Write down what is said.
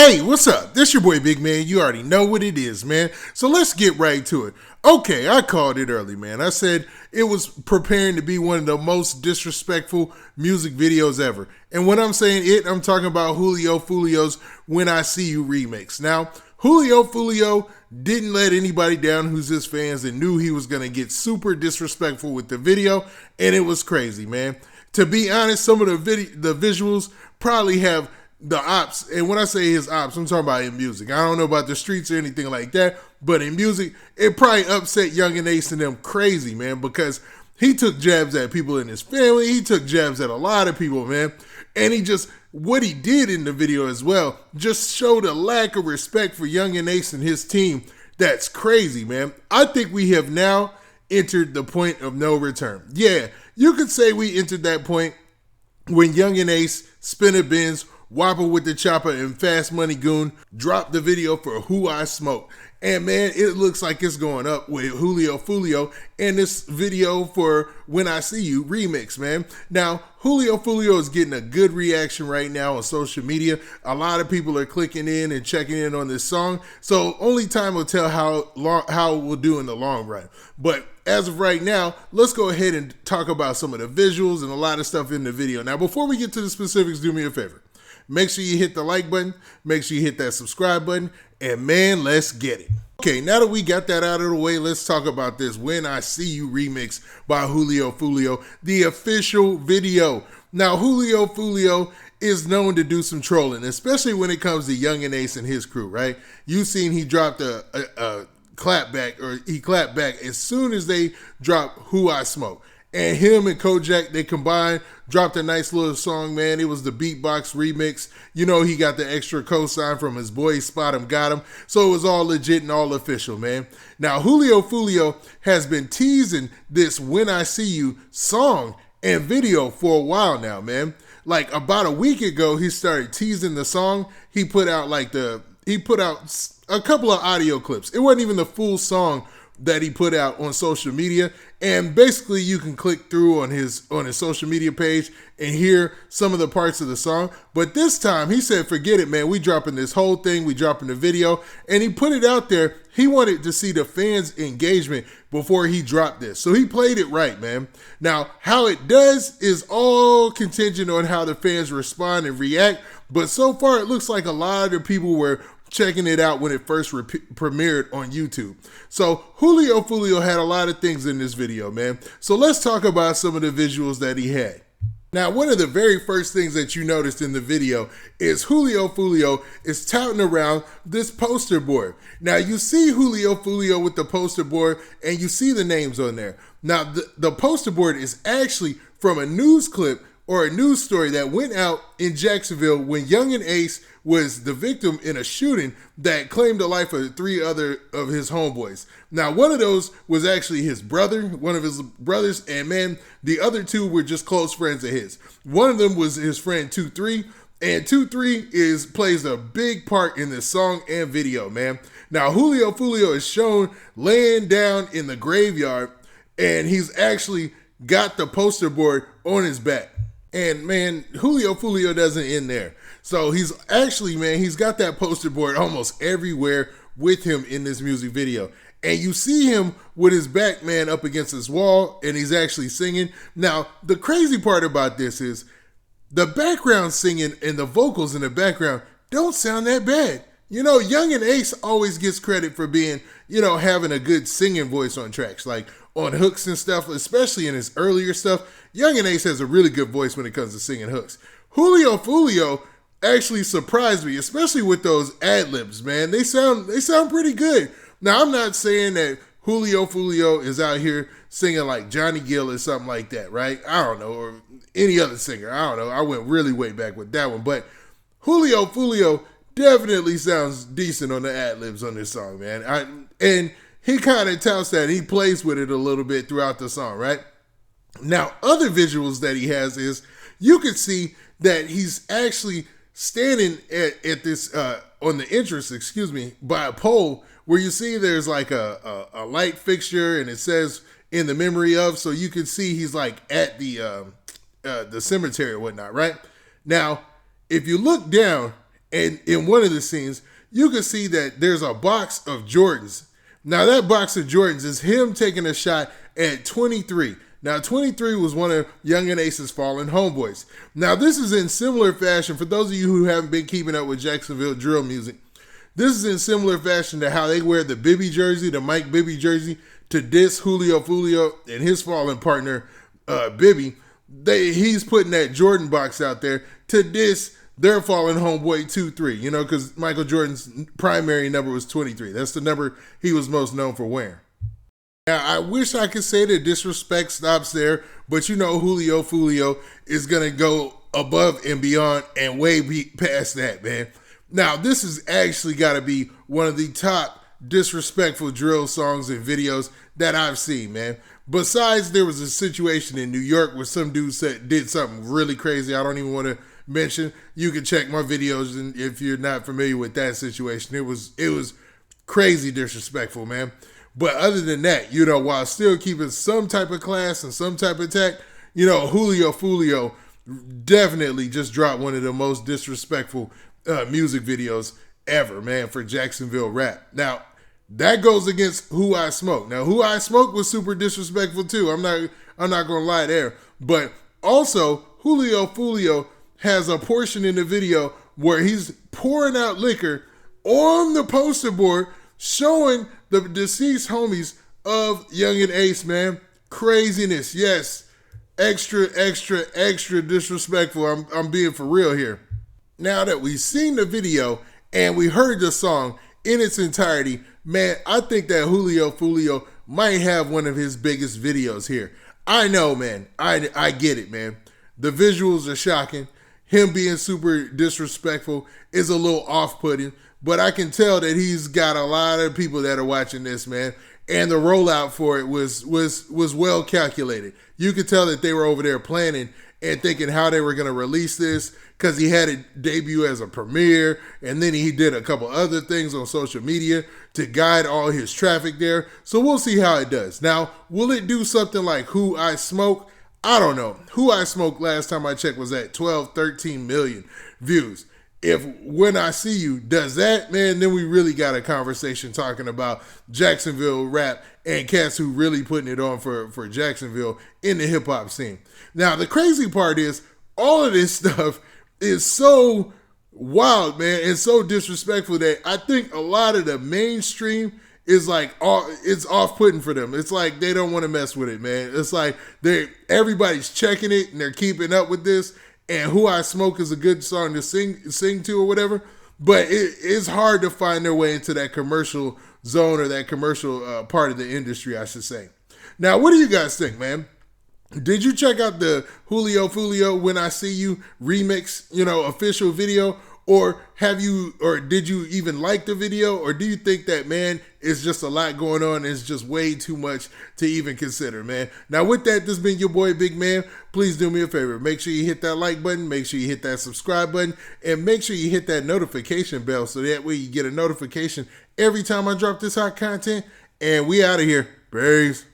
Hey, what's up? This your boy Big Man. You already know what it is, man. So let's get right to it. Okay, I called it early, man. I said it was preparing to be one of the most disrespectful music videos ever. And when I'm saying it, I'm talking about Julio Foolio's When I See You remix. Now, Julio Foolio didn't let anybody down who's his fans and knew he was going to get super disrespectful with the video, and it was crazy, man. To be honest, some of the visuals probably have the ops, and when I say his ops, I'm talking about in music. I don't know about the streets or anything like that, but in music, it probably upset Yungeen Ace and them crazy, man, because he took jabs at people in his family. He took jabs at a lot of people, man. And what he did in the video as well, just showed a lack of respect for Yungeen Ace and his team. That's crazy, man. I think we have now entered the point of no return. Yeah, you could say we entered that point when Yungeen Ace, Spinabenz, Whoppa Wit Da Choppa, and FastMoney Goon dropped the video for Who I Smoke. And man, it looks like it's going up with Julio Foolio and this video for When I See You remix, man. Now, Julio Foolio is getting a good reaction right now on social media. A lot of people are clicking in and checking in on this song. So only time will tell how we'll do in the long run. But as of right now, let's go ahead and talk about some of the visuals and a lot of stuff in the video. Now, before we get to the specifics, do me a favor. Make sure you hit the like button, make sure you hit that subscribe button, and man, let's get it. Okay, now that we got that out of the way, let's talk about this When I See You remix by Julio Foolio, the official video. Now, Julio Foolio is known to do some trolling, especially when it comes to Yungeen Ace and his crew, right? You've seen he dropped a clap back, or he clapped back as soon as they dropped Who I Smoke. And him and Kojak, they combined, dropped a nice little song, man. It was the beatbox remix. You know, he got the extra cosign from his boy, Spot Him Got Him. So it was all legit and all official, man. Now, Julio Foolio has been teasing this When I See You song and video for a while now, man. Like about a week ago, he started teasing the song. He put out a couple of audio clips. It wasn't even the full song that he put out on social media, and basically you can click through on his social media page and hear some of the parts of the song. But this time he said, forget it, man, we dropping this whole thing, we dropping the video, and he put it out there. He wanted to see the fans' engagement before he dropped this, so he played it right, man. Now, how it does is all contingent on how the fans respond and react, but so far it looks like a lot of the people were checking it out when it first premiered on YouTube. So Julio Foolio had a lot of things in this video, man. So let's talk about some of the visuals that he had. Now, one of the very first things that you noticed in the video is Julio Foolio is touting around this poster board. Now, you see Julio Foolio with the poster board and you see the names on there. Now, the poster board is actually from a news clip or a news story that went out in Jacksonville when Yungeen Ace was the victim in a shooting that claimed the life of 3 other of his homeboys. Now, one of those was actually his brother, one of his brothers, and man, the other 2 were just close friends of his. One of them was his friend 2-3, and 2-3 plays a big part in this song and video, man. Now, Julio Foolio is shown laying down in the graveyard, and he's actually got the poster board on his back. And man, Julio Foolio doesn't end there. So he's actually, man, he's got that poster board almost everywhere with him in this music video. And you see him with his back, man, up against this wall, and he's actually singing. Now, the crazy part about this is the background singing and the vocals in the background don't sound that bad. You know, Yungeen Ace always gets credit for being, you know, having a good singing voice on tracks, like on hooks and stuff, especially in his earlier stuff. Yungeen Ace has a really good voice when it comes to singing hooks. Julio Foolio actually surprised me, especially with those ad-libs, man. They sound pretty good. Now, I'm not saying that Julio Foolio is out here singing like Johnny Gill or something like that, right? I don't know, or any other singer. I don't know. I went really way back with that one. But Julio Foolio definitely sounds decent on the ad-libs on this song, man. And he kind of touts that. He plays with it a little bit throughout the song, right? Now, other visuals that he has is you can see that he's actually standing at this on the entrance, by a pole where you see there's like a light fixture and it says in the memory of, so you can see he's like at the cemetery or whatnot, right? Now, if you look down And in one of the scenes, you can see that there's a box of Jordans. Now, that box of Jordans is him taking a shot at 23. Now, 23 was one of Yungeen Ace's fallen homeboys. Now, this is in similar fashion, for those of you who haven't been keeping up with Jacksonville drill music, this is in similar fashion to how they wear the Bibby jersey, the Mike Bibby jersey, to diss Julio Foolio and his fallen partner, Bibby. He's putting that Jordan box out there to diss their fallen homeboy 2-3, you know, because Michael Jordan's primary number was 23. That's the number he was most known for wearing. Now, I wish I could say that disrespect stops there, but you know Julio Foolio is going to go above and beyond and way past that, man. Now, this has actually got to be one of the top disrespectful drill songs and videos that I've seen, man. Besides, there was a situation in New York where some dude did something really crazy. I don't even want to mention. You can check my videos, and if you're not familiar with that situation, it was crazy disrespectful, man. But other than that, you know, while still keeping some type of class and some type of tact, you know, Julio Foolio definitely just dropped one of the most disrespectful music videos ever, man, for Jacksonville rap. Now, that goes against Who I Smoke. Now, Who I Smoke was super disrespectful too. I'm not gonna lie there. But also, Julio Foolio has a portion in the video where he's pouring out liquor on the poster board showing the deceased homies of Yungeen Ace, man. Craziness, yes. Extra disrespectful. I'm being for real here. Now that we've seen the video and we heard the song in its entirety, man, I think that Julio Foolio might have one of his biggest videos here. I know, man. I get it, man. The visuals are shocking. Him being super disrespectful is a little off-putting, but I can tell that he's got a lot of people that are watching this, man. And the rollout for it was well calculated. You could tell that they were over there planning and thinking how they were going to release this, because he had it debut as a premiere, and then he did a couple other things on social media to guide all his traffic there. So we'll see how it does. Now, will it do something like Who I Smoke? I don't know. Who I Smoke, last time I checked, was at 12, 13 million views. If When I See You does that, man, then we really got a conversation talking about Jacksonville rap and cats who really putting it on for Jacksonville in the hip-hop scene. Now, the crazy part is all of this stuff is so wild, man, and so disrespectful that I think a lot of the mainstream is like, it's off-putting for them. It's like they don't want to mess with it, man. It's like everybody's checking it and they're keeping up with this. And Who I Smoke is a good song to sing to or whatever, but it's hard to find their way into that commercial zone or that commercial part of the industry, I should say. Now, what do you guys think, man? Did you check out the Julio Foolio When I See You remix, official video? Or did you even like the video? Or do you think that, man, it's just a lot going on? It's just way too much to even consider, man. Now, with that, this has been your boy, Big Man. Please do me a favor. Make sure you hit that like button. Make sure you hit that subscribe button. And make sure you hit that notification bell so that way you get a notification every time I drop this hot content. And we out of here. Peace.